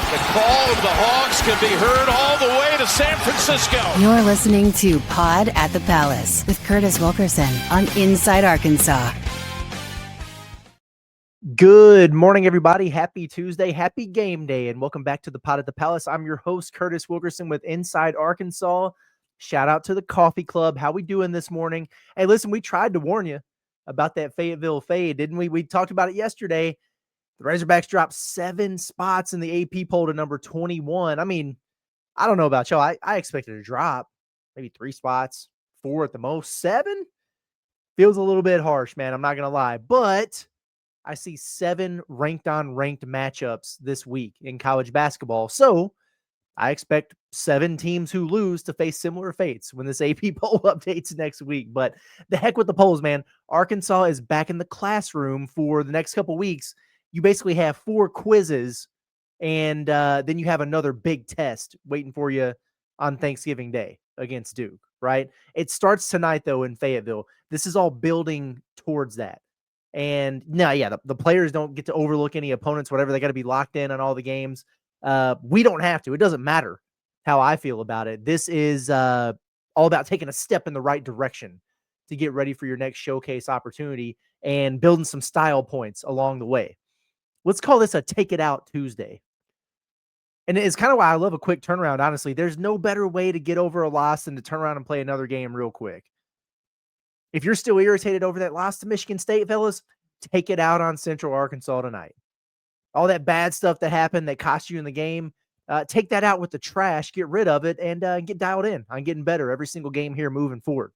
The call of the Hogs can be heard all the way to San Francisco. You're listening to Pod at the Palace with Curtis Wilkerson on Inside Arkansas. Good morning, everybody. Happy Tuesday. Happy game day. And welcome back to the Pod at the Palace. I'm your host, Curtis Wilkerson with Inside Arkansas. Shout out to the coffee club. How we doing this morning? Hey, listen, we tried to warn you about that Fayetteville fade, didn't we? We talked about it yesterday. The Razorbacks dropped 7 spots in the AP poll to number 21. I mean, I don't know about y'all. I expected a drop, maybe 3 spots, 4 at the most. 7 feels a little bit harsh, man. I'm not going to lie. But I see 7 ranked-on-ranked matchups this week in college basketball. So I expect 7 teams who lose to face similar fates when this AP poll updates next week. But the heck with the polls, man. Arkansas is back in the classroom for the next couple weeks. You basically have 4 quizzes, and then you have another big test waiting for you on Thanksgiving Day against Duke, right? It starts tonight, though, in Fayetteville. This is all building towards that. And no, yeah, the players don't get to overlook any opponents, whatever. They got to be locked in on all the games. We don't have to. It doesn't matter how I feel about it. This is all about taking a step in the right direction to get ready for your next showcase opportunity and building some style points along the way. Let's call this a Take It Out Tuesday. And it's kind of why I love a quick turnaround, honestly. There's no better way to get over a loss than to turn around and play another game real quick. If you're still irritated over that loss to Michigan State, fellas, take it out on Central Arkansas tonight. All that bad stuff that happened that cost you in the game, take that out with the trash, get rid of it, and get dialed in on getting better every single game here moving forward.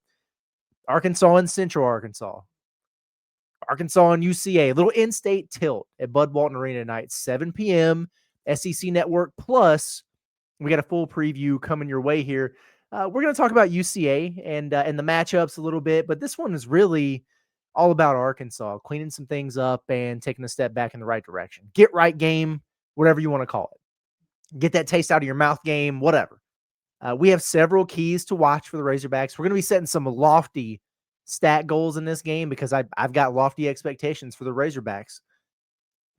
Arkansas and Central Arkansas. Arkansas and UCA, a little in-state tilt at Bud Walton Arena tonight, 7 p.m., SEC Network Plus. We got a full preview coming your way here. We're going to talk about UCA and the matchups a little bit, but this one is really all about Arkansas, cleaning some things up and taking a step back in the right direction. Get right game, whatever you want to call it. Get that taste out of your mouth game, whatever. We have several keys to watch for the Razorbacks. We're going to be setting some lofty stat goals in this game because I've got lofty expectations for the Razorbacks.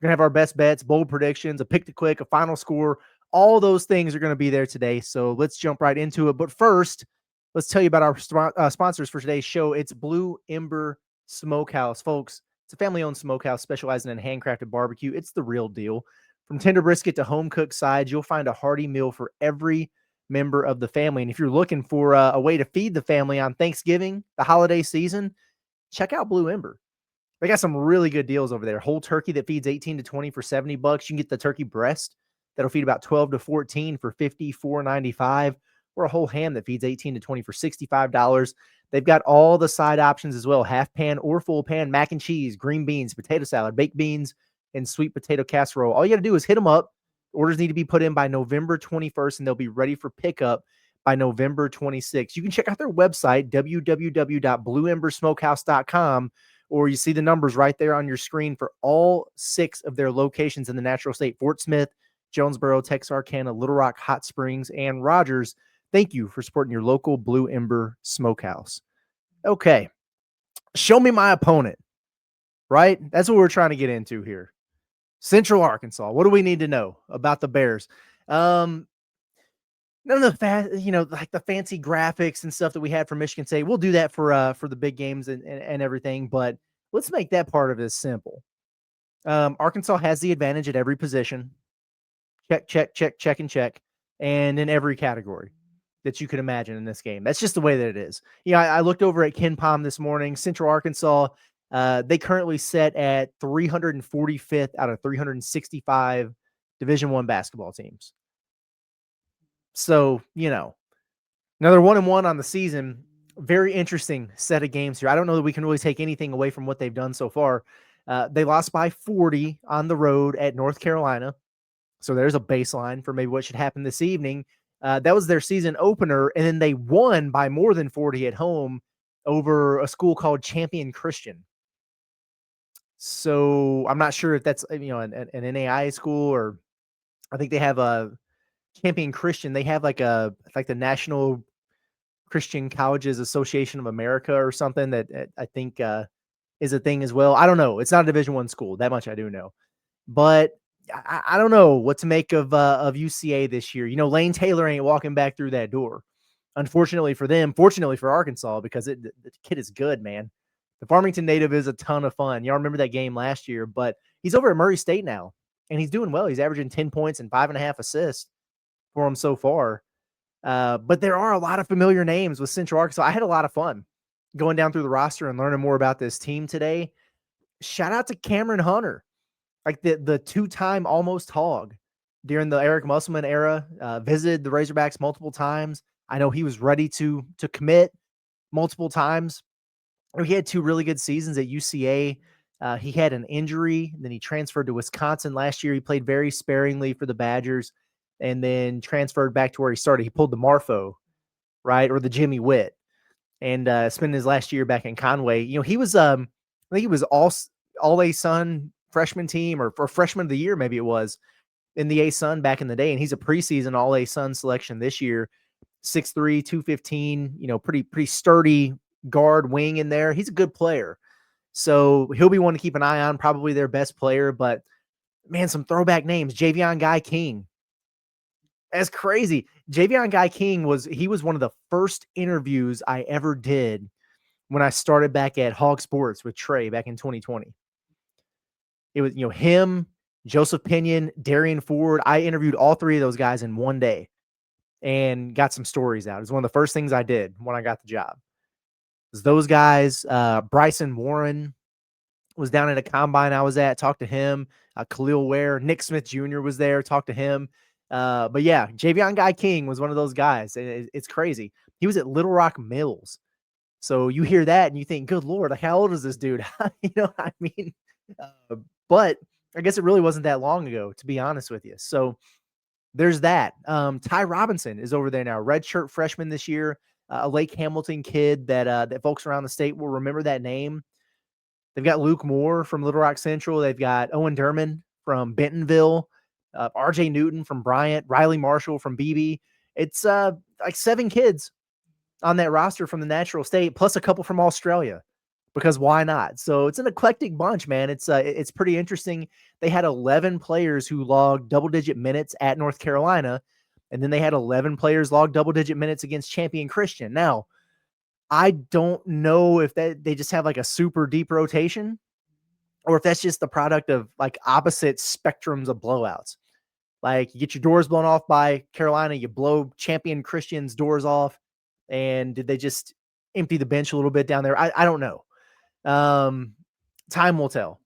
We're going to have our best bets, bold predictions, a pick to click, a final score. All those things are going to be there today. So let's jump right into it. But first, let's tell you about our sponsors for today's show. It's Blue Ember Smokehouse. Folks, it's a family-owned smokehouse specializing in handcrafted barbecue. It's the real deal. From tender brisket to home-cooked sides, you'll find a hearty meal for every member of the family. And if you're looking for a way to feed the family on Thanksgiving, the holiday season, check out Blue Ember. They got some really good deals over there. Whole turkey that feeds 18 to 20 for $70. You can get the turkey breast that'll feed about 12 to 14 for $54.95, or a whole ham that feeds 18 to 20 for $65. They've got all the side options as well, half pan or full pan, mac and cheese, green beans, potato salad, baked beans, and sweet potato casserole. All you got to do is hit them up. Orders need to be put in by November 21st, and they'll be ready for pickup by November 26th. You can check out their website, www.blueembersmokehouse.com, or you see the numbers right there on your screen for all 6 of their locations in the Natural State: Fort Smith, Jonesboro, Texarkana, Little Rock, Hot Springs, and Rogers. Thank you for supporting your local Blue Ember Smokehouse. Okay, show me my opponent, right? That's what we're trying to get into here. Central Arkansas. What do we need to know about the Bears? None of the like the fancy graphics and stuff that we had for Michigan State. We'll do that for the big games and everything, but let's make that part of it simple. Arkansas has the advantage at every position. Check, and in every category that you can imagine in this game. That's just the way that it is. I looked over at KenPom this morning. Central Arkansas, they currently sit at 345th out of 365 Division I basketball teams. So, another 1-1 on the season. Very interesting set of games here. I don't know that we can really take anything away from what they've done so far. They lost by 40 on the road at North Carolina. So there's a baseline for maybe what should happen this evening. That was their season opener, and then they won by more than 40 at home over a school called Champion Christian. So I'm not sure if that's an NAIA school, or I think they have a Champion Christian. They have like the National Christian Colleges Association of America or something that I think is a thing as well. I don't know. It's not a Division I school. That much I do know. But I don't know what to make of UCA this year. Lane Taylor ain't walking back through that door. Unfortunately for them, fortunately for Arkansas, because the kid is good, man. The Farmington native is a ton of fun. Y'all remember that game last year, but he's over at Murray State now, and he's doing well. He's averaging 10 points and 5.5 assists for him so far. But there are a lot of familiar names with Central Arkansas. I had a lot of fun going down through the roster and learning more about this team today. Shout out to Cameron Hunter, like the two-time almost Hog during the Eric Musselman era, visited the Razorbacks multiple times. I know he was ready to commit multiple times. He had 2 really good seasons at UCA. He had an injury, and then he transferred to Wisconsin last year. He played very sparingly for the Badgers and then transferred back to where he started. He pulled the Marfo, right, or the Jimmy Witt, and spent his last year back in Conway. He was I think he was all A-Sun freshman team or freshman of the year, maybe it was, in the A-Sun back in the day, and he's a preseason all A-Sun selection this year. 6'3", 215, pretty sturdy guard wing in there. He's a good player. So he'll be one to keep an eye on, probably their best player. But, man, some throwback names. Javion Guy King. That's crazy. Javion Guy King was one of the first interviews I ever did when I started back at Hog Sports with Trey back in 2020. It was, him, Joseph Pinion, Darian Ford. I interviewed all 3 of those guys in one day and got some stories out. It was one of the first things I did when I got the job. It was those guys. Bryson Warren was down at a combine I was at, talked to him. Khalil Ware, Nick Smith Jr. was there, talked to him. But yeah, Javion Guy King was one of those guys. It's crazy. He was at Little Rock Mills. So you hear that and you think, good Lord, like how old is this dude? But I guess it really wasn't that long ago, to be honest with you. So there's that. Ty Robinson is over there now, redshirt freshman this year, a Lake Hamilton kid that folks around the state will remember that name. They've got Luke Moore from Little Rock Central. They've got Owen Durman from Bentonville, RJ Newton from Bryant, Riley Marshall from BB. It's like 7 kids on that roster from the natural state, plus a couple from Australia, because why not? So it's an eclectic bunch, man. It's pretty interesting. They had 11 players who logged double-digit minutes at North Carolina, and then they had 11 players log double-digit minutes against Champion Christian. Now, I don't know if they just have like a super deep rotation or if that's just the product of like opposite spectrums of blowouts. Like you get your doors blown off by Carolina, you blow Champion Christian's doors off, and did they just empty the bench a little bit down there? I don't know. Time will tell.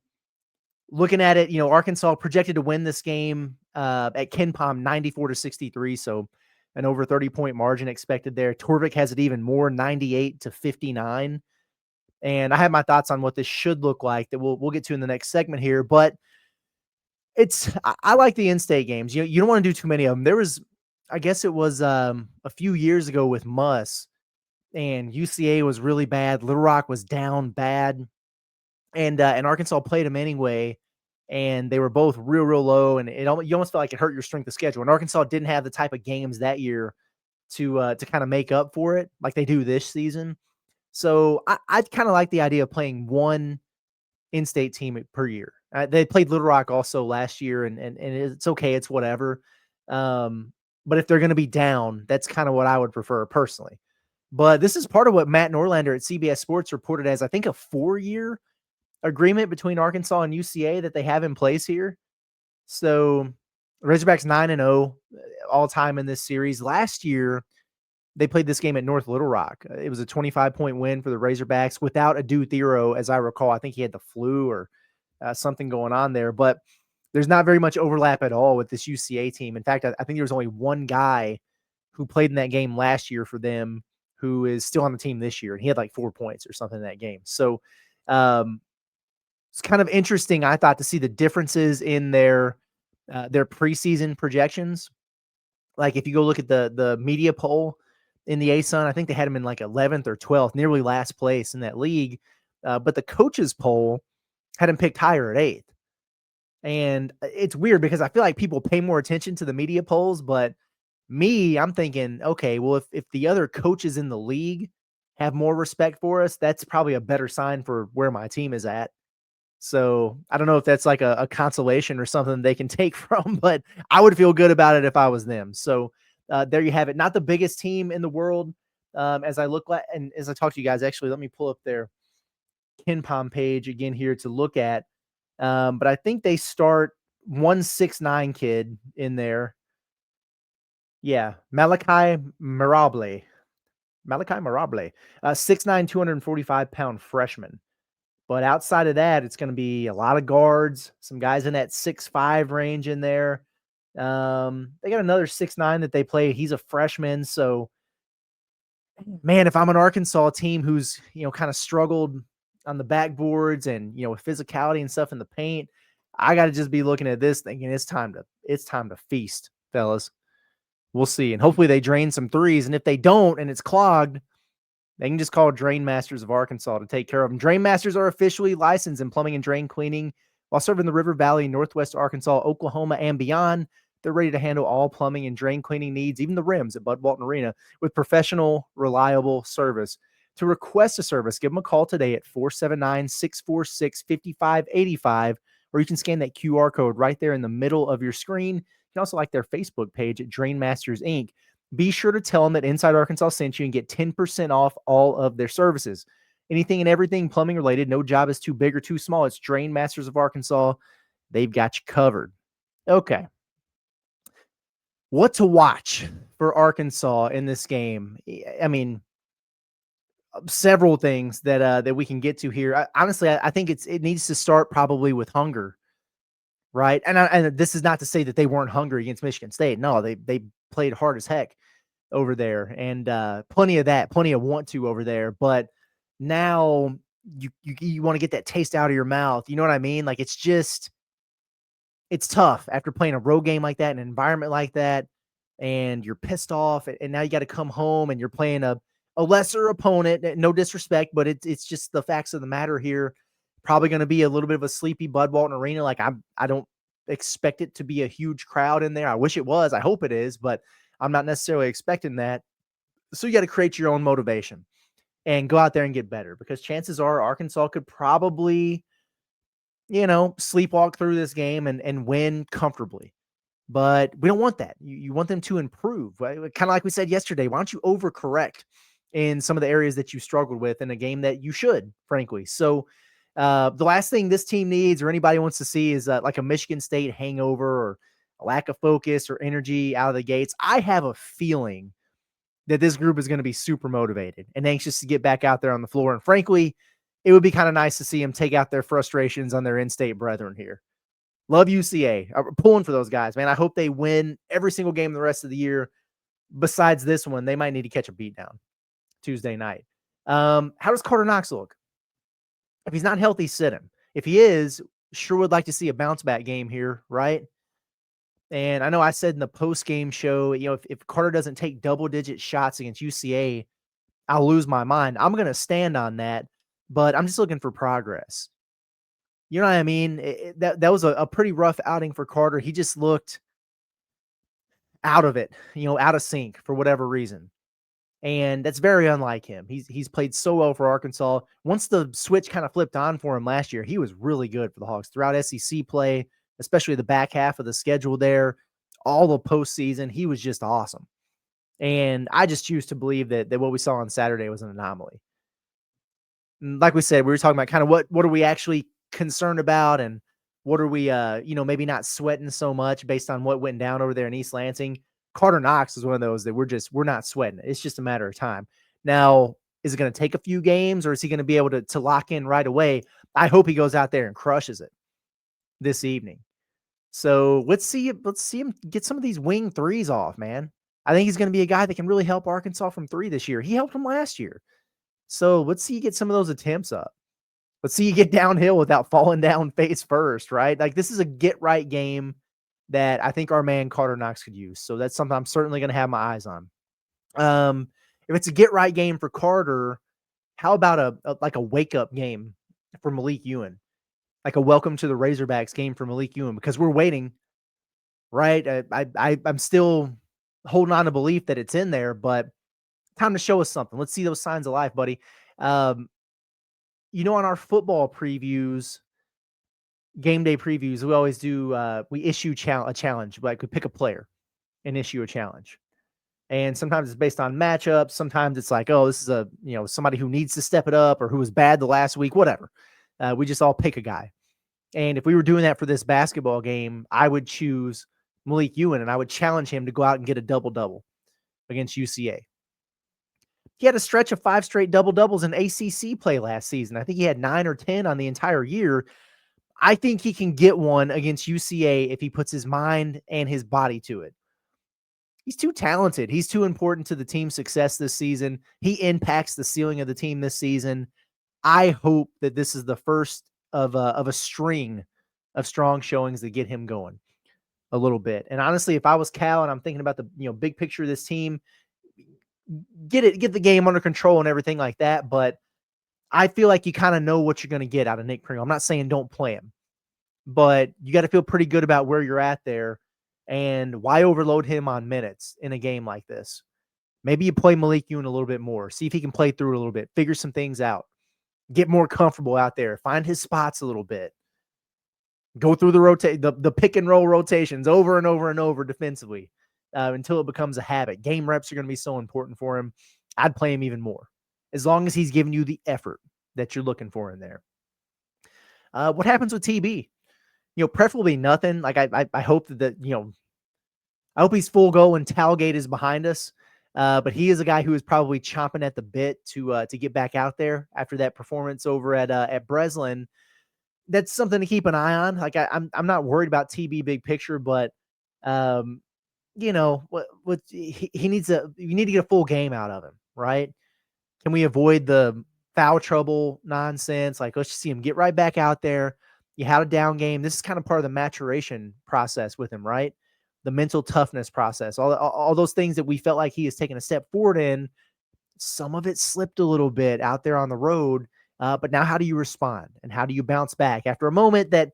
Looking at it, Arkansas projected to win this game at KenPom 94-63, so an over 30-point margin expected there. Torvik has it even more, 98-59. And I have my thoughts on what this should look like that we'll get to in the next segment here. But I like the in-state games. You don't want to do too many of them. There was, I guess it was a few years ago with Muss, and UCA was really bad. Little Rock was down bad, and Arkansas played them anyway, and they were both real low, and you almost felt like it hurt your strength of schedule. And Arkansas didn't have the type of games that year to kind of make up for it like they do this season. So I kind of like the idea of playing one in-state team per year. They played Little Rock also last year, and it's okay. It's whatever. But if they're going to be down, that's kind of what I would prefer personally. But this is part of what Matt Norlander at CBS Sports reported as, I think, a 4-year agreement between Arkansas and UCA that they have in place here. So Razorbacks 9-0 all time in this series. Last year, they played this game at North Little Rock. It was a 25-point win for the Razorbacks without Adu Thero, as I recall. I think he had the flu or something going on there. But there's not very much overlap at all with this UCA team. In fact, I think there was only one guy who played in that game last year for them who is still on the team this year, and he had like 4 points or something in that game. So it's kind of interesting, I thought, to see the differences in their preseason projections. Like if you go look at the media poll in the A-Sun, I think they had him in like 11th or 12th, nearly last place in that league. But the coaches poll had him picked higher at 8th. And it's weird because I feel like people pay more attention to the media polls, but I'm thinking, okay, well, if the other coaches in the league have more respect for us, that's probably a better sign for where my team is at. So I don't know if that's like a consolation or something they can take from, but I would feel good about it if I was them. So there you have it. Not the biggest team in the world. As I look at, and as I talk to you guys, actually, let me pull up their KenPom page again here to look at. But I think they start 169 kid in there. Yeah, Malachi Mirable. Malachi Mirable, 6'9", 245-pound freshman. But outside of that, it's going to be a lot of guards, some guys in that 6'5" range in there. They got another 6'9" that they play. He's a freshman. So, man, if I'm an Arkansas team who's, kind of struggled on the backboards and, with physicality and stuff in the paint, I got to just be looking at this thinking it's time to feast, fellas. We'll see. And hopefully they drain some threes. And if they don't and it's clogged, they can just call Drain Masters of Arkansas to take care of them. Drain Masters are officially licensed in plumbing and drain cleaning while serving the River Valley, Northwest Arkansas, Oklahoma, and beyond. They're ready to handle all plumbing and drain cleaning needs, even the rims at Bud Walton Arena, with professional, reliable service. To request a service, give them a call today at 479-646-5585, or you can scan that QR code right there in the middle of your screen. You can also like their Facebook page at Drain Masters Inc. Be sure to tell them that Inside Arkansas sent you and get 10% off all of their services. Anything and everything plumbing related, no job is too big or too small. It's Drain Masters of Arkansas. They've got you covered. Okay. What to watch for Arkansas in this game? I mean, several things that we can get to here. Honestly, I think it needs to start probably with hunger, right? And this is not to say that they weren't hungry against Michigan State. No, they played hard as heck over there, and plenty of want to over there. But now you want to get that taste out of your mouth. You know what I mean? Like it's tough after playing a road game like that, an environment like that, and you're pissed off, and now you got to come home and you're playing a lesser opponent. No disrespect, but it's just the facts of the matter here. Probably going to be a little bit of a sleepy Bud Walton Arena. Like I don't expect it to be a huge crowd in there. I wish it was. I hope it is, but I'm not necessarily expecting that. So you got to create your own motivation and go out there and get better, because chances are Arkansas could probably, sleepwalk through this game and win comfortably. But we don't want that. You want them to improve. Right? Kind of like we said yesterday, why don't you overcorrect in some of the areas that you struggled with in a game that you should, frankly. So the last thing this team needs or anybody wants to see is like a Michigan State hangover or a lack of focus or energy out of the gates. I have a feeling that this group is going to be super motivated and anxious to get back out there on the floor. And frankly, it would be kind of nice to see them take out their frustrations on their in-state brethren here. Love UCA. I'm pulling for those guys, man. I hope they win every single game the rest of the year. Besides this one, they might need to catch a beatdown Tuesday night. How does Carter Knox look? If he's not healthy, sit him. If he is, sure would like to see a bounce back game here, right? And I know I said in the post-game show, if Carter doesn't take double-digit shots against UCA, I'll lose my mind. I'm going to stand on that, but I'm just looking for progress. You know what I mean? That was a pretty rough outing for Carter. He just looked out of it, out of sync for whatever reason. And that's very unlike him. He's played so well for Arkansas. Once the switch kind of flipped on for him last year, he was really good for the Hogs throughout SEC play, especially the back half of the schedule there, all the postseason. He was just awesome. And I just choose to believe that what we saw on Saturday was an anomaly. Like we said, we were talking about kind of what are we actually concerned about, and what are we maybe not sweating so much based on what went down over there in East Lansing. Carter Knox is one of those that we're not sweating. It's just a matter of time. Now, is it going to take a few games, or is he going to be able to lock in right away? I hope he goes out there and crushes it this evening. So let's see him get some of these wing threes off, man. I think he's going to be a guy that can really help Arkansas from three this year. He helped him last year. So let's see you get some of those attempts up. Let's see you get downhill without falling down face first, right? Like, this is a get-right game that I think our man Carter Knox could use. So that's something I'm certainly going to have my eyes on. If it's a get-right game for Carter, how about a wake-up game for Malik Ewan? Like a welcome to the Razorbacks game for Malik Ewan, because we're waiting, right? I'm still holding on to belief that it's in there, but time to show us something. Let's see those signs of life, buddy. On our football previews, game day previews, we always do, we issue a challenge. Like we pick a player and issue a challenge. And sometimes it's based on matchups. Sometimes it's like, oh, this is somebody who needs to step it up or who was bad the last week, whatever. We just all pick a guy. And if we were doing that for this basketball game, I would choose Malik Ewan and I would challenge him to go out and get a double-double against UCA. He had a stretch of 5 straight double-doubles in ACC play last season. I think he had 9 or 10 on the entire year. I think he can get one against UCA if he puts his mind and his body to it. He's too talented. He's too important to the team's success this season. He impacts the ceiling of the team this season. I hope that this is the first of a string of strong showings that get him going a little bit. And honestly, if I was Cal and I'm thinking about the big picture of this team, get the game under control and everything like that. But I feel like you kind of know what you're going to get out of Nick Pringle. I'm not saying don't play him, but you got to feel pretty good about where you're at there. And why overload him on minutes in a game like this? Maybe you play Malik Ewan a little bit more. See if he can play through it a little bit. Figure some things out. Get more comfortable out there. Find his spots a little bit. Go through the pick and roll rotations over and over and over defensively until it becomes a habit. Game reps are going to be so important for him. I'd play him even more as long as he's giving you the effort that you're looking for in there. What happens with TB? Preferably nothing. Like I hope that I hope he's full go and Talgate is behind us. But he is a guy who is probably chomping at the bit to get back out there after that performance over at Breslin. That's something to keep an eye on. Like I'm not worried about TB big picture, but he needs you need to get a full game out of him, right? Can we avoid the foul trouble nonsense? Like, let's just see him get right back out there. You had a down game. This is kind of part of the maturation process with him, right? The mental toughness process, all those things that we felt like he has taken a step forward in. Some of it slipped a little bit out there on the road. But now how do you respond and how do you bounce back after a moment that,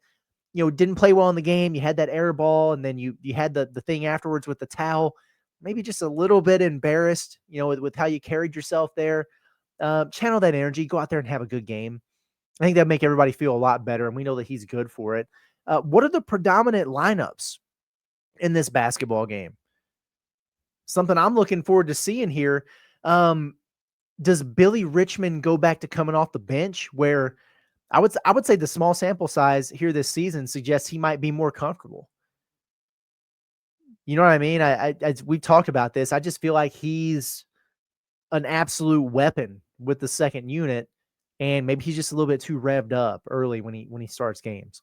didn't play well in the game? You had that air ball and then you had the thing afterwards with the towel, maybe just a little bit embarrassed, with how you carried yourself there. Channel that energy, go out there and have a good game. I think that'd make everybody feel a lot better. And we know that he's good for it. What are the predominant lineups in this basketball game? Something I'm looking forward to seeing here. Does Billy Richmond go back to coming off the bench, where I would say the small sample size here this season suggests he might be more comfortable? You know what I mean? We've talked about this. I just feel like he's an absolute weapon with the second unit, and maybe he's just a little bit too revved up early when he starts games.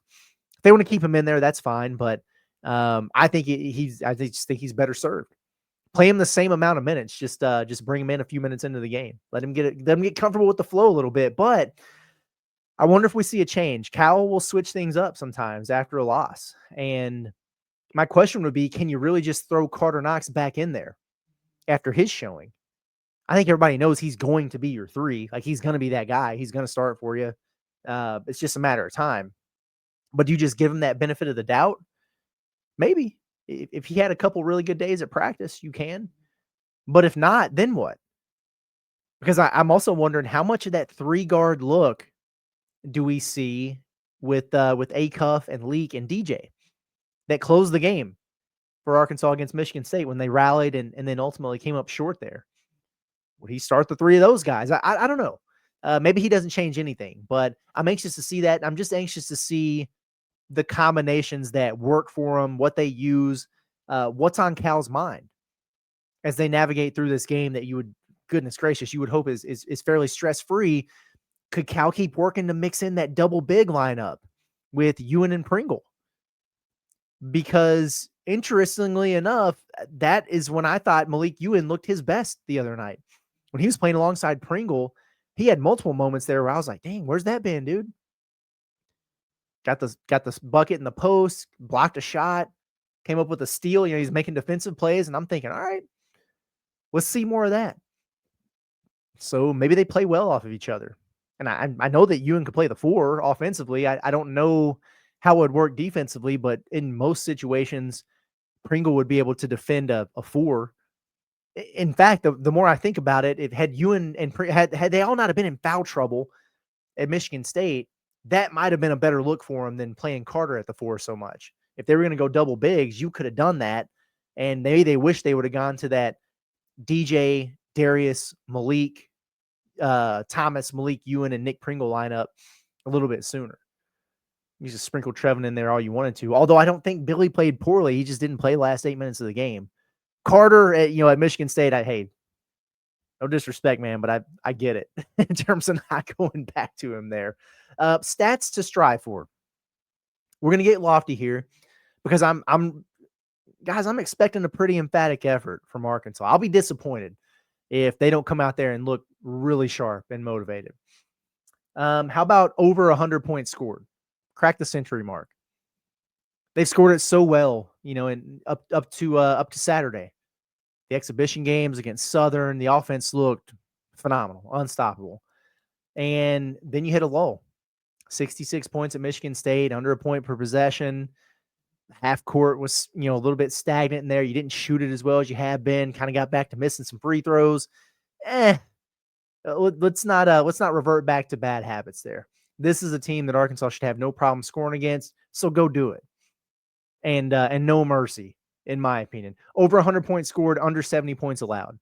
If they want to keep him in there, that's fine. But I think I just think he's better served. Play him the same amount of minutes. Just bring him in a few minutes into the game. Let him get comfortable with the flow a little bit. But I wonder if we see a change. Cal will switch things up sometimes after a loss. And my question would be, can you really just throw Carter Knox back in there after his showing? I think everybody knows he's going to be your 3. Like, he's going to be that guy. He's going to start for you. It's just a matter of time. But do you just give him that benefit of the doubt? Maybe. If he had a couple really good days at practice, you can. But if not, then what? Because I'm also wondering how much of that 3-guard look do we see with Acuff and Leak and DJ that closed the game for Arkansas against Michigan State when they rallied and then ultimately came up short there? Would he start the 3 of those guys? I don't know. Maybe he doesn't change anything, but I'm anxious to see that. I'm just anxious to see the combinations that work for them, what they use, what's on Cal's mind as they navigate through this game that goodness gracious, you would hope is fairly stress-free. Could Cal keep working to mix in that double big lineup with Ewan and Pringle? Because interestingly enough, that is when I thought Malik Ewan looked his best the other night. When he was playing alongside Pringle, he had multiple moments there where I was like, dang, where's that been, dude? Got this bucket in the post, blocked a shot, came up with a steal. He's making defensive plays, and I'm thinking, all right, let's see more of that. So maybe they play well off of each other. And I know that Ewan could play the 4 offensively. I don't know how it would work defensively, but in most situations, Pringle would be able to defend a 4. In fact, the more I think about it, had Ewan and had they all not have been in foul trouble at Michigan State, that might have been a better look for them than playing Carter at the 4 so much. If they were going to go double bigs, you could have done that. And maybe they wish they would have gone to that DJ, Darius, Malik, Thomas, Malik, Ewan, and Nick Pringle lineup a little bit sooner. You just sprinkle Trevin in there all you wanted to. Although I don't think Billy played poorly. He just didn't play the last 8 minutes of the game. Carter at Michigan State, no disrespect, man, but I get it in terms of not going back to him there. Stats to strive for. We're gonna get lofty here because I'm expecting a pretty emphatic effort from Arkansas. I'll be disappointed if they don't come out there and look really sharp and motivated. How about over 100 points scored? Crack the century mark. They've scored it so well, and up to Saturday. The exhibition games against Southern, the offense looked phenomenal, unstoppable. And then you hit a lull. 66 points at Michigan State, under a point per possession. Half court was, a little bit stagnant in there. You didn't shoot it as well as you have been. Kind of got back to missing some free throws. Let's not revert back to bad habits there. This is a team that Arkansas should have no problem scoring against, so go do it. And no mercy, in my opinion. Over 100 points scored, under 70 points allowed.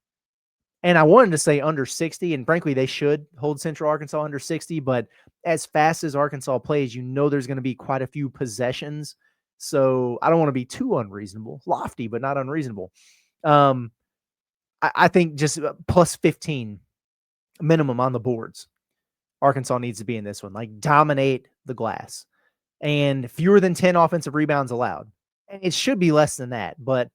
And I wanted to say under 60, and frankly, they should hold Central Arkansas under 60, but as fast as Arkansas plays, there's going to be quite a few possessions. So I don't want to be too unreasonable. Lofty, but not unreasonable. I think just plus 15 minimum on the boards. Arkansas needs to be in this one. Like, dominate the glass. And fewer than 10 offensive rebounds allowed. And it should be less than that, but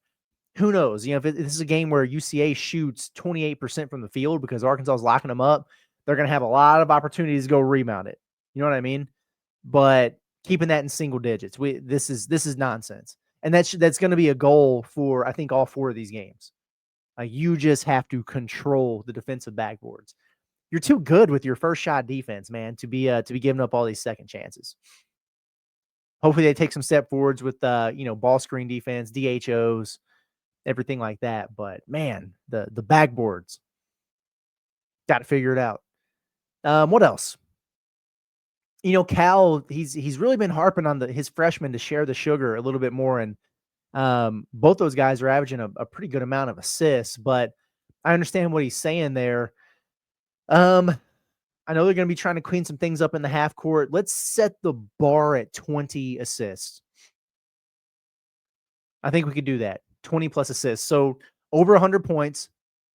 who knows? If this is a game where UCA shoots 28% from the field because Arkansas is locking them up, they're going to have a lot of opportunities to go rebound it. You know what I mean? But keeping that in single digits, this is nonsense. And that's going to be a goal for, I think, all 4 of these games. You just have to control the defensive backboards. You're too good with your first shot defense, man, to be giving up all these second chances. Hopefully they take some step forwards with ball screen defense, DHOs, everything like that. But man, the backboards, got to figure it out. What else? Cal, he's really been harping on his freshmen to share the sugar a little bit more, and both those guys are averaging a pretty good amount of assists. But I understand what he's saying there. I know they're going to be trying to clean some things up in the half court. Let's set the bar at 20 assists. I think we could do that. 20 plus assists. So over 100 points,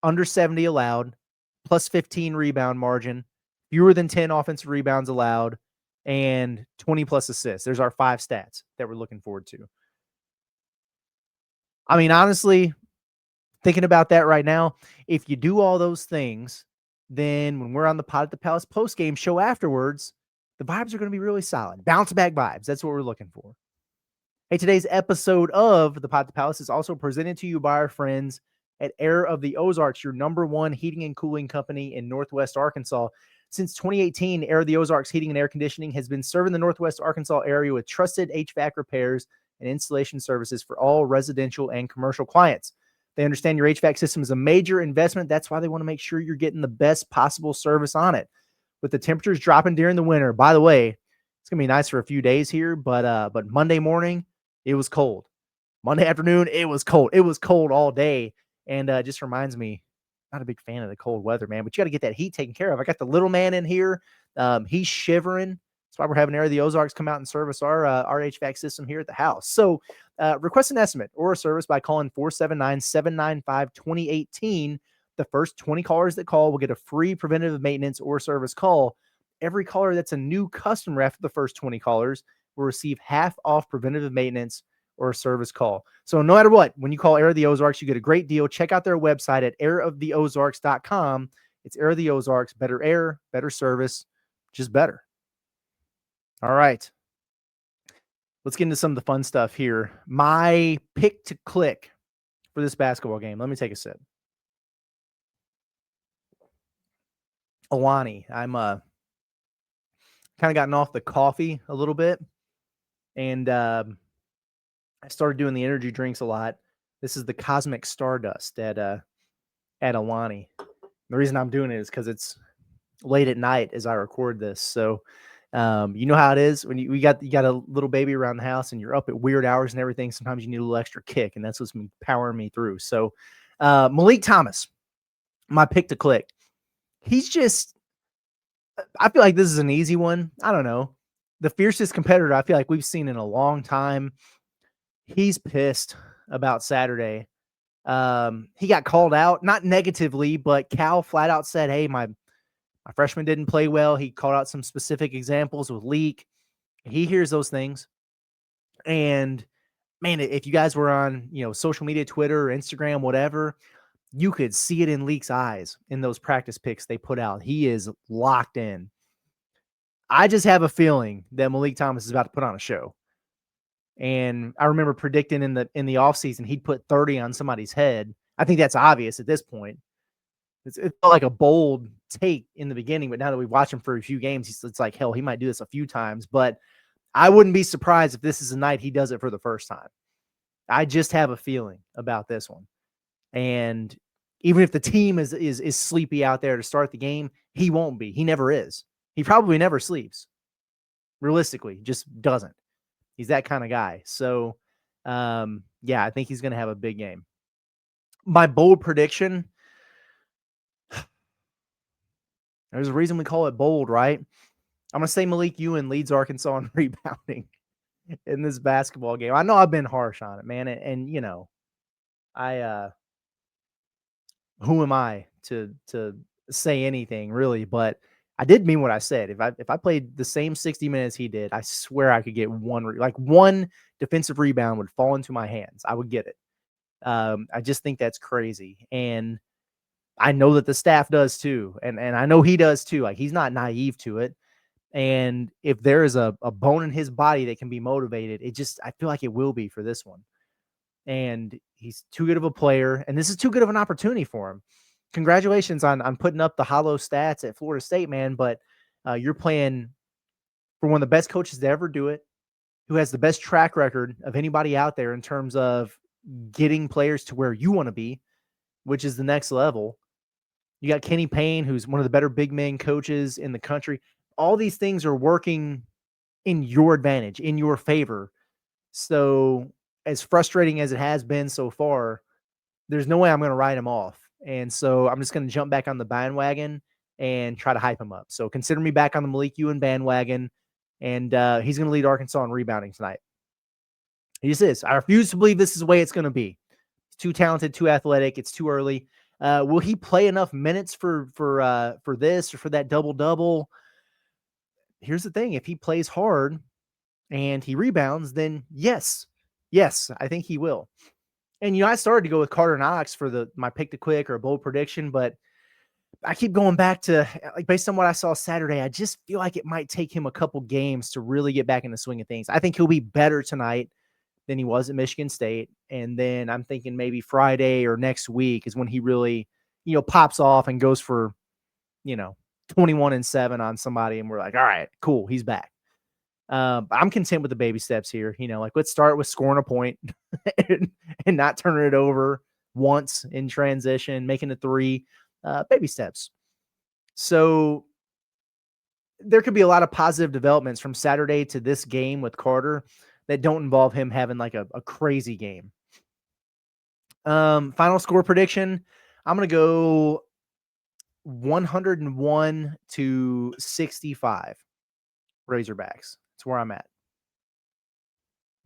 under 70 allowed, plus 15 rebound margin, fewer than 10 offensive rebounds allowed, and 20 plus assists. There's our 5 stats that we're looking forward to. I mean, honestly, thinking about that right now, if you do all those things, then when we're on the Pod at the Palace post-game show afterwards, the vibes are going to be really solid. Bounce back vibes. That's what we're looking for. Hey, today's episode of the Pod at the Palace is also presented to you by our friends at Air of the Ozarks, your #1 heating and cooling company in Northwest Arkansas. Since 2018, Air of the Ozarks Heating and Air Conditioning has been serving the Northwest Arkansas area with trusted HVAC repairs and installation services for all residential and commercial clients. They understand your HVAC system is a major investment. That's why they want to make sure you're getting the best possible service on it. With the temperatures dropping during the winter, by the way, it's going to be nice for a few days here, but Monday morning, it was cold. Monday afternoon, it was cold. It was cold all day, and just reminds me, not a big fan of the cold weather, man, but you got to get that heat taken care of. I got the little man in here. He's shivering. That's why we're having Air of the Ozarks come out and service our HVAC system here at the house. So request an estimate or a service by calling 479-795-2018. The first 20 callers that call will get a free preventative maintenance or service call. Every caller that's a new customer after the first 20 callers will receive half off preventative maintenance or a service call. So no matter what, when you call Air of the Ozarks, you get a great deal. Check out their website at airoftheozarks.com. It's Air of the Ozarks, better air, better service, just better. All right. Let's get into some of the fun stuff here. My pick to click for this basketball game. Let me take a sip. Alani. I'm kind of gotten off the coffee a little bit, and I started doing the energy drinks a lot. This is the Cosmic Stardust at Alani. The reason I'm doing it is because it's late at night as I record this, so You know how it is when you got a little baby around the house and you're up at weird hours and everything. Sometimes you need a little extra kick, and that's what's been powering me through. So, Malik Thomas, my pick to click. He's just, I feel like this is an easy one. I don't know. The fiercest competitor I feel like we've seen in a long time. He's pissed about Saturday. He got called out, not negatively, but Cal flat out said, hey, my freshman didn't play well. He called out some specific examples with Leak. He hears those things. And man, if you guys were on, social media, Twitter, or Instagram, whatever, you could see it in Leak's eyes in those practice pics they put out. He is locked in. I just have a feeling that Malik Thomas is about to put on a show. And I remember predicting in the offseason he'd put 30 on somebody's head. I think that's obvious at this point. It felt like a bold take in the beginning, but now that we've watched him for a few games, it's like, hell, he might do this a few times. But I wouldn't be surprised if this is a night he does it for the first time. I just have a feeling about this one. And even if the team is sleepy out there to start the game, he won't be. He never is. He probably never sleeps. Realistically, just doesn't. He's that kind of guy. So, yeah, I think he's going to have a big game. My bold prediction, there's a reason we call it bold, right? I'm going to say Malik Ewan leads Arkansas in rebounding in this basketball game. I know I've been harsh on it, man. And who am I to say anything really? But I did mean what I said. If I played the same 60 minutes he did, I swear I could get one defensive rebound would fall into my hands. I would get it. I just think that's crazy. And I know that the staff does too. And I know he does too. Like, he's not naive to it. And if there is a bone in his body that can be motivated, I feel like it will be for this one. And he's too good of a player. And this is too good of an opportunity for him. Congratulations on putting up the hollow stats at Florida State, man. But you're playing for one of the best coaches to ever do it, who has the best track record of anybody out there in terms of getting players to where you want to be, which is the next level. You got Kenny Payne, who's one of the better big men coaches in the country. All these things are working in your advantage, in your favor. So as frustrating as it has been so far, there's no way I'm going to write him off. And so I'm just going to jump back on the bandwagon and try to hype him up. So consider me back on the Malik Ewan bandwagon. And he's going to lead Arkansas in rebounding tonight. He just is. I refuse to believe this is the way it's going to be. He's too talented, too athletic. It's too early. Will he play enough minutes for this or for that double-double? Here's the thing. If he plays hard and he rebounds, then yes, I think he will. And, I started to go with Carter Knox for my pick to quick or a bold prediction, but I keep going back to, like, based on what I saw Saturday, I just feel like it might take him a couple games to really get back in the swing of things. I think he'll be better tonight than he was at Michigan State. And then I'm thinking maybe Friday or next week is when he really, pops off and goes for, 21-7 on somebody. And we're like, all right, cool. He's back. I'm content with the baby steps here. Let's start with scoring a point and not turning it over once in transition, making a three, baby steps. So there could be a lot of positive developments from Saturday to this game with Carter that don't involve him having like a crazy game. Final score prediction. I'm going to go 101-65 Razorbacks. That's where I'm at.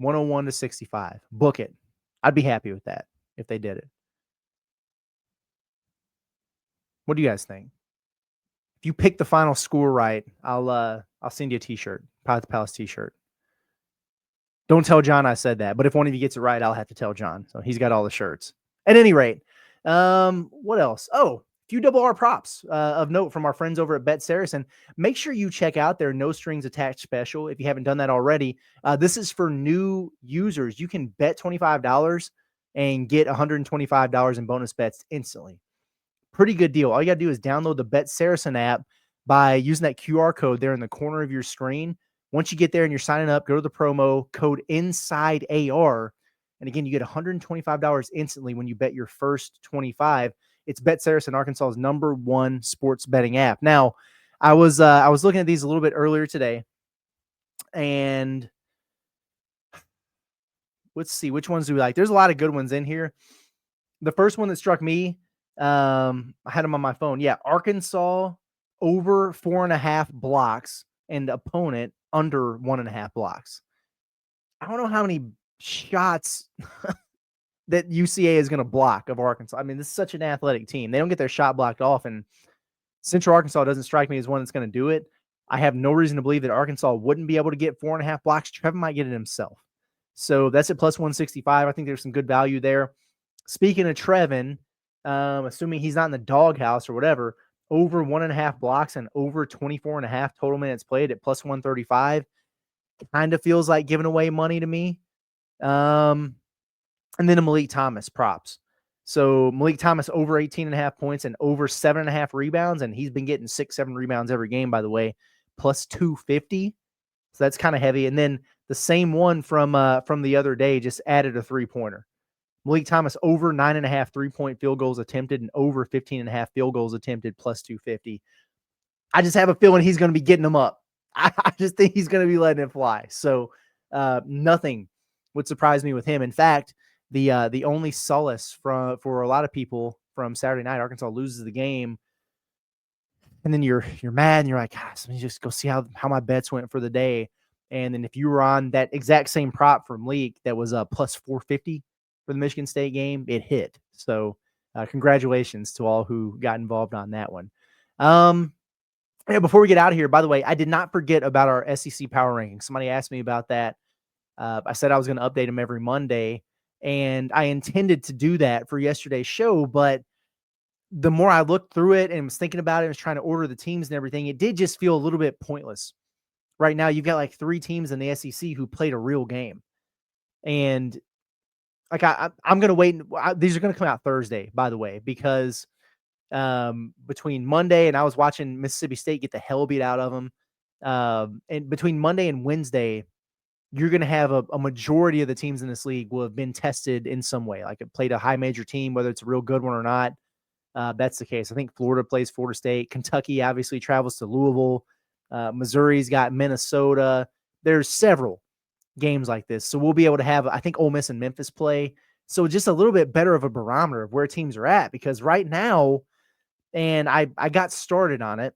101-65. Book it. I'd be happy with that if they did it. What do you guys think? If you pick the final score right, I'll send you a t-shirt, Pod the Palace t-shirt. Don't tell John I said that, but if one of you gets it right, I'll have to tell John. So he's got all the shirts. At any rate, what else? Oh, a few double R props of note from our friends over at Bet Saracen. Make sure you check out their no strings attached special if you haven't done that already. This is for new users. You can bet $25 and get $125 in bonus bets instantly. Pretty good deal. All you got to do is download the Bet Saracen app by using that QR code there in the corner of your screen. Once you get there and you're signing up, go to the promo code INSIDEAR. And again, you get $125 instantly when you bet your first 25. It's Bet Saracen, Arkansas's #1 sports betting app. Now, I was looking at these a little bit earlier today, And let's see, which ones do we like? There's a lot of good ones in here. The first one that struck me, I had them on my phone. Yeah, Arkansas over 4.5 blocks and opponent under 1.5 blocks. I don't know how many shots that UCA is going to block of Arkansas. I mean, this is such an athletic team. They don't get their shot blocked off, and Central Arkansas doesn't strike me as one that's going to do it. I have no reason to believe that Arkansas wouldn't be able to get 4.5 blocks. Trevin might get it himself. So that's at plus 165. I think there's some good value there. Speaking of Trevin, assuming he's not in the doghouse or whatever, over 1.5 blocks and over 24.5 total minutes played at plus 135 kind of feels like giving away money to me. And then a Malik Thomas props. So Malik Thomas over 18.5 points and over 7.5 rebounds, and he's been getting 6-7 rebounds every game, by the way, plus 250. So that's kind of heavy. And then the same one from the other day just added a 3-pointer. Malik Thomas over 9.5 3-point field goals attempted and over 15.5 field goals attempted plus 250. I just have a feeling he's going to be getting them up. I just think he's going to be letting it fly. So nothing would surprise me with him. In fact, the only solace for a lot of people from Saturday night, Arkansas loses the game, and then you're mad and you're like, gosh, let me just go see how my bets went for the day. And then if you were on that exact same prop from Leak that was plus 450 for the Michigan State game, it hit. So congratulations to all who got involved on that one. Yeah, before we get out of here, by the way, I did not forget about our SEC power rankings. Somebody asked me about that. I said I was going to update them every Monday, and I intended to do that for yesterday's show, but the more I looked through it and was thinking about it and was trying to order the teams and everything, it did just feel a little bit pointless. Right now, you've got like 3 teams in the SEC who played a real game. And like I'm going to wait. These are going to come out Thursday, by the way, because between Monday and I was watching Mississippi State get the hell beat out of them. And between Monday and Wednesday, you're going to have a majority of the teams in this league will have been tested in some way, like it played a high major team, whether it's a real good one or not. That's the case. I think Florida plays Florida State. Kentucky obviously travels to Louisville. Missouri's got Minnesota. There's several games like this. So we'll be able to have, I think Ole Miss and Memphis play. So just a little bit better of a barometer of where teams are at, because right now, and I got started on it,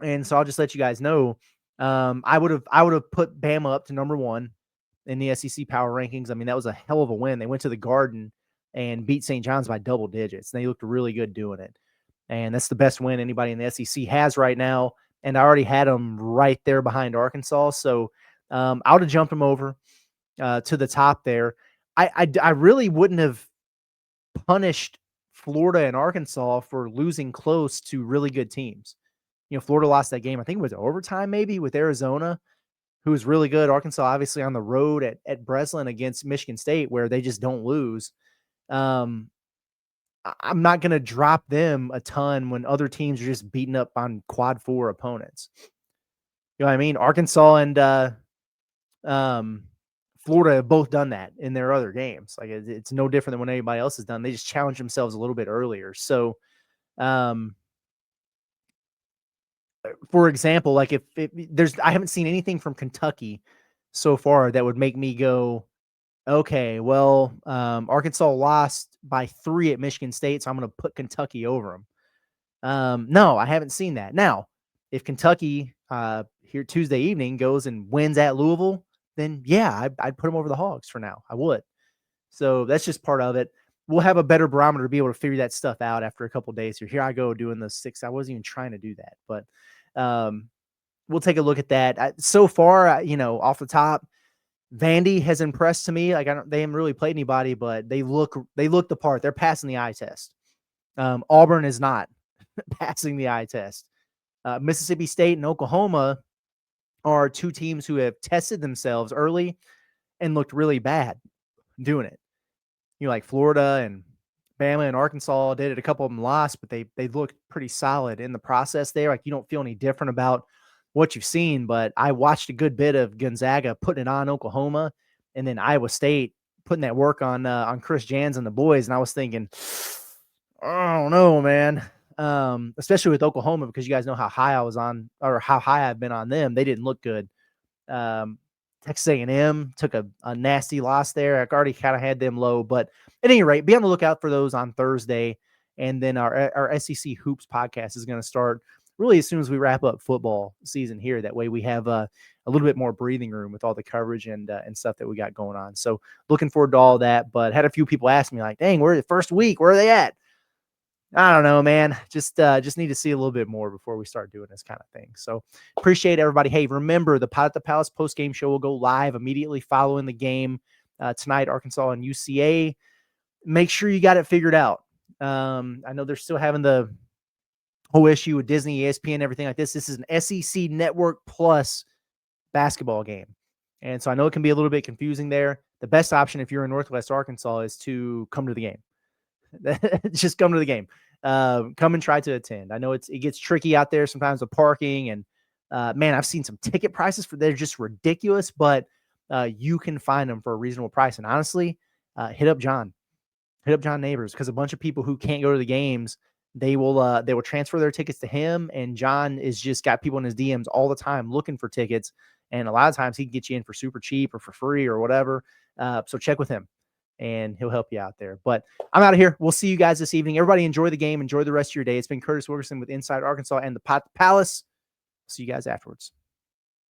and so I'll just let you guys know, I would have put Bama up to number 1 in the SEC power rankings. I mean, that was a hell of a win. They went to the Garden and beat St. John's by double digits. They looked really good doing it. And that's the best win anybody in the SEC has right now. And I already had them right there behind Arkansas. So I would have jumped them over to the top there. I really wouldn't have punished Florida and Arkansas for losing close to really good teams. You know, Florida lost that game. I think it was overtime maybe with Arizona, who was really good. Arkansas obviously on the road at Breslin against Michigan State, where they just don't lose. I'm not going to drop them a ton when other teams are just beating up on quad 4 opponents. You know what I mean? Arkansas and Florida have both done that in their other games. Like it's no different than what anybody else has done. They just challenged themselves a little bit earlier. So, for example, like if I haven't seen anything from Kentucky so far that would make me go, okay, well, Arkansas lost by 3 at Michigan State, so I'm going to put Kentucky over them. No, I haven't seen that. Now, if Kentucky here Tuesday evening goes and wins at Louisville, then yeah, I'd put them over the Hogs for now. I would. So that's just part of it. We'll have a better barometer to be able to figure that stuff out after a couple of days here. Here I go doing the 6. I wasn't even trying to do that, but we'll take a look at that. So far, off the top, Vandy has impressed to me. Like they haven't really played anybody, but they look the part. They're passing the eye test. Auburn is not passing the eye test. Mississippi State and Oklahoma are 2 teams who have tested themselves early and looked really bad doing it. Like Florida and Bama and Arkansas did it. A couple of them lost, but they looked pretty solid in the process there. Like you don't feel any different about what you've seen, but I watched a good bit of Gonzaga putting it on Oklahoma, and then Iowa State putting that work on Chris Jans and the boys. And I was thinking, I don't know, man. Especially with Oklahoma, because you guys know how high I was on, or how high I've been on them. They didn't look good Texas A&M took a nasty loss there. I already kind of had them low, but at any rate, be on the lookout for those on Thursday. And then our SEC Hoops podcast is going to start really as soon as we wrap up football season here. That way we have a little bit more breathing room with all the coverage and stuff that we got going on. So looking forward to all that, but had a few people ask me like, dang, we're the first week. Where are they at? I don't know, man. Just need to see a little bit more before we start doing this kind of thing. So appreciate everybody. Hey, remember the Pot at the Palace post-game show will go live immediately following the game tonight, Arkansas and UCA. Make sure you got it figured out. I know they're still having the whole issue with Disney, ESPN, everything like this. This is an SEC Network Plus basketball game. And so I know it can be a little bit confusing there. The best option if you're in Northwest Arkansas is to come to the game. Just come to the game. Come and try to attend. I know it gets tricky out there sometimes with parking, and man, I've seen some ticket prices they're just ridiculous, but you can find them for a reasonable price. And honestly, hit up John Neighbors, because a bunch of people who can't go to the games, they will transfer their tickets to him, and John is just got people in his DMs all the time looking for tickets, and a lot of times he can get you in for super cheap or for free or whatever. So check with him, and he'll help you out there. But I'm out of here. We'll see you guys this evening. Everybody enjoy the game. Enjoy the rest of your day. It's been Curtis Wilkerson with Inside Arkansas and the Pot Palace. See you guys afterwards.